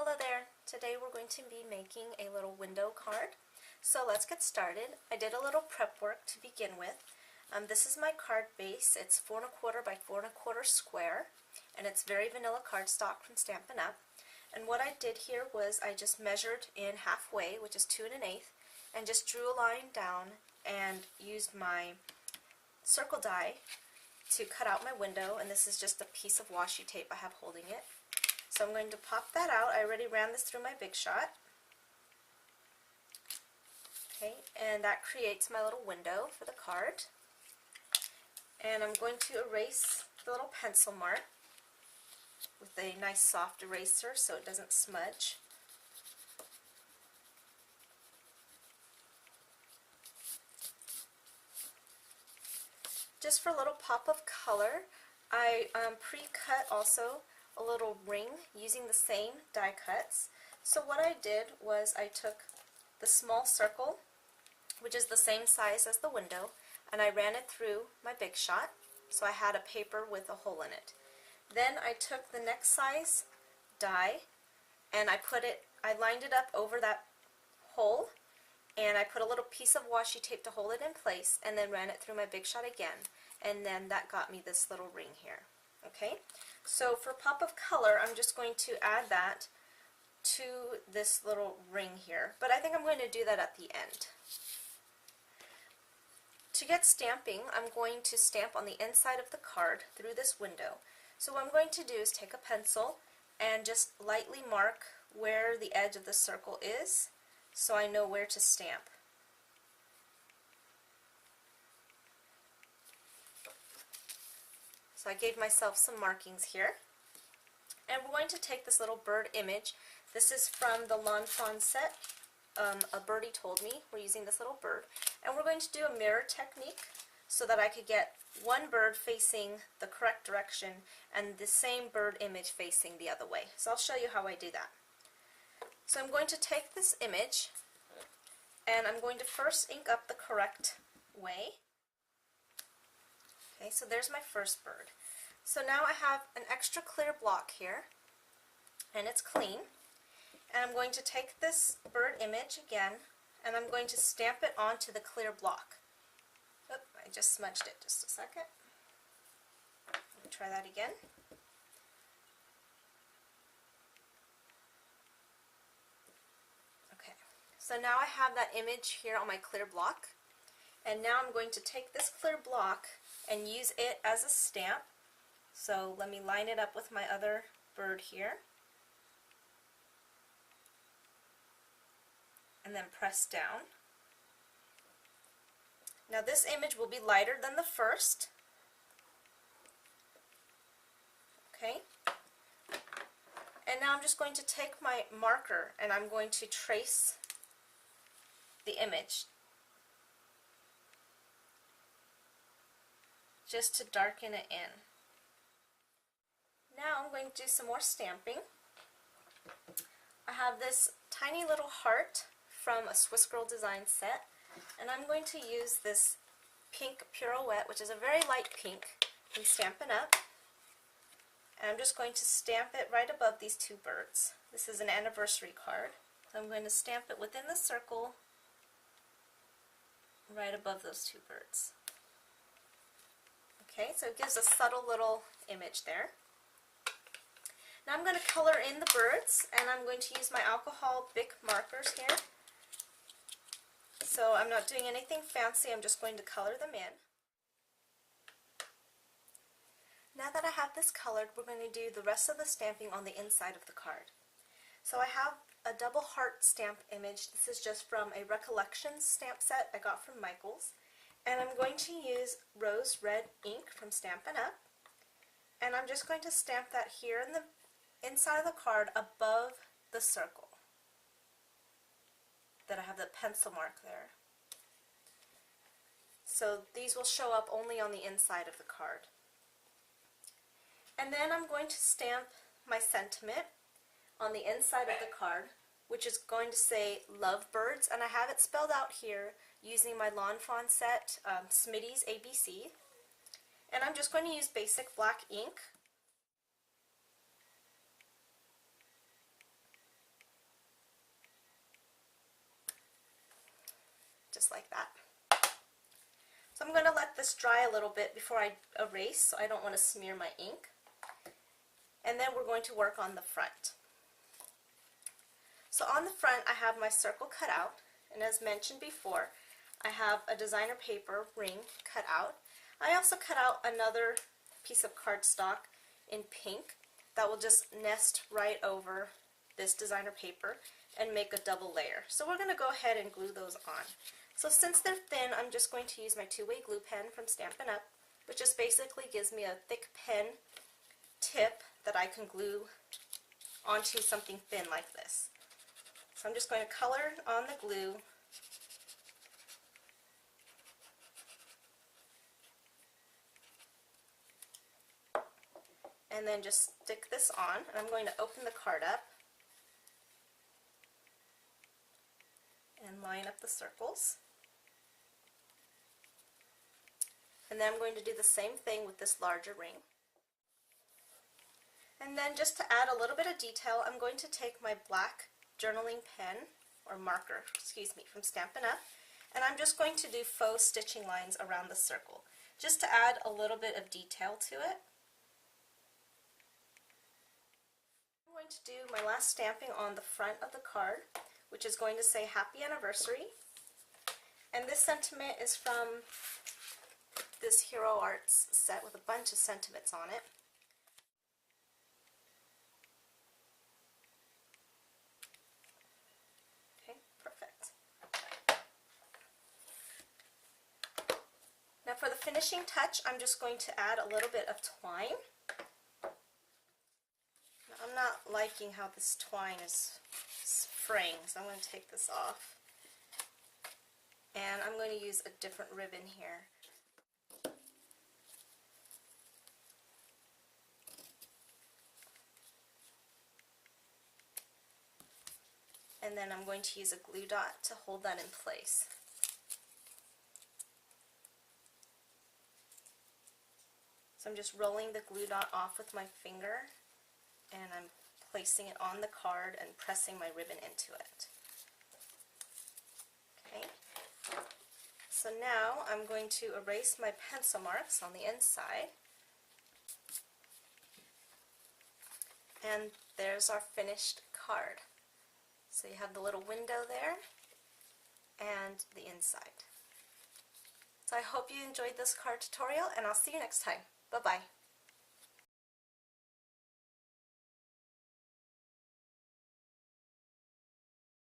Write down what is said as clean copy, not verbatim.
Hello there! Today we're going to be making a little window card. So let's get started. I did a little prep work to begin with. This is my card base. It's 4 1/4 by 4 1/4 square, and it's very vanilla cardstock from Stampin' Up. And what I did here was I just measured in halfway, which is 2 1/8, and just drew a line down and used my circle die to cut out my window, and this is just a piece of washi tape I have holding it. So I'm going to pop that out. I already ran this through my Big Shot. Okay, and that creates my little window for the card. And I'm going to erase the little pencil mark with a nice soft eraser so it doesn't smudge. Just for a little pop of color, I pre-cut also a little ring using the same die cuts. So what I did was I took the small circle, which is the same size as the window, and I ran it through my Big Shot, so I had a paper with a hole in it. Then I took the next size die and I lined it up over that hole, and I put a little piece of washi tape to hold it in place, and then ran it through my Big Shot again, and then that got me this little ring here. Okay, so for pop of color, I'm just going to add that to this little ring here, but I think I'm going to do that at the end. To get stamping, I'm going to stamp on the inside of the card through this window. So what I'm going to do is take a pencil and just lightly mark where the edge of the circle is so I know where to stamp. So I gave myself some markings here. And we're going to take this little bird image. This is from the Lawn Fawn set. A Birdie Told Me. We're using this little bird. And we're going to do a mirror technique so that I could get one bird facing the correct direction and the same bird image facing the other way. So I'll show you how I do that. So I'm going to take this image and I'm going to first ink up the correct way. Okay, so there's my first bird. So now I have an extra clear block here, and it's clean. And I'm going to take this bird image again, and I'm going to stamp it onto the clear block. Oop, I just smudged it. Just a second. Let me try that again. Okay, so now I have that image here on my clear block. And now I'm going to take this clear block and use it as a stamp. So let me line it up with my other bird here. And then press down. Now this image will be lighter than the first. Okay. And now I'm just going to take my marker and I'm going to trace the image, just to darken it in. Now I'm going to do some more stamping. I have this tiny little heart from a Swiss Girl Design set, and I'm going to use this pink Pirouette, which is a very light pink, from Stampin' Up. And I'm just going to stamp it right above these two birds. This is an anniversary card, so I'm going to stamp it within the circle right above those two birds. Okay, so it gives a subtle little image there. Now I'm going to color in the birds, and I'm going to use my alcohol Bic markers here. So I'm not doing anything fancy, I'm just going to color them in. Now that I have this colored, we're going to do the rest of the stamping on the inside of the card. So I have a double heart stamp image. This is just from a Recollections stamp set I got from Michaels. And I'm going to use rose red ink from Stampin' Up. And I'm just going to stamp that here in the inside of the card above the circle that I have the pencil mark there. So these will show up only on the inside of the card. And then I'm going to stamp my sentiment on the inside of the card, which is going to say Love Birds, and I have it spelled out here using my Lawn Fawn set Smitty's ABC. And I'm just going to use basic black ink just like that. So I'm going to let this dry a little bit before I erase, so I don't want to smear my ink. And then we're going to work on the front. So on the front I have my circle cut out, and as mentioned before, I have a designer paper ring cut out. I also cut out another piece of cardstock in pink that will just nest right over this designer paper and make a double layer. So we're going to go ahead and glue those on. So since they're thin, I'm just going to use my two-way glue pen from Stampin' Up, which just basically gives me a thick pen tip that I can glue onto something thin like this. So I'm just going to color on the glue. And then just stick this on, and I'm going to open the card up and line up the circles. And then I'm going to do the same thing with this larger ring. And then just to add a little bit of detail, I'm going to take my black journaling pen, or marker, excuse me, from Stampin' Up, and I'm just going to do faux stitching lines around the circle, just to add a little bit of detail to it. I'm going to do my last stamping on the front of the card, which is going to say Happy Anniversary. And this sentiment is from this Hero Arts set with a bunch of sentiments on it. Okay, perfect. Now for the finishing touch, I'm just going to add a little bit of twine. Now, I'm not liking how this twine is fraying, so I'm going to take this off. And I'm going to use a different ribbon here. And then I'm going to use a glue dot to hold that in place. So I'm just rolling the glue dot off with my finger, and I'm placing it on the card and pressing my ribbon into it. Okay. So now I'm going to erase my pencil marks on the inside. And there's our finished card. So you have the little window there and the inside. So I hope you enjoyed this card tutorial, and I'll see you next time. Bye-bye.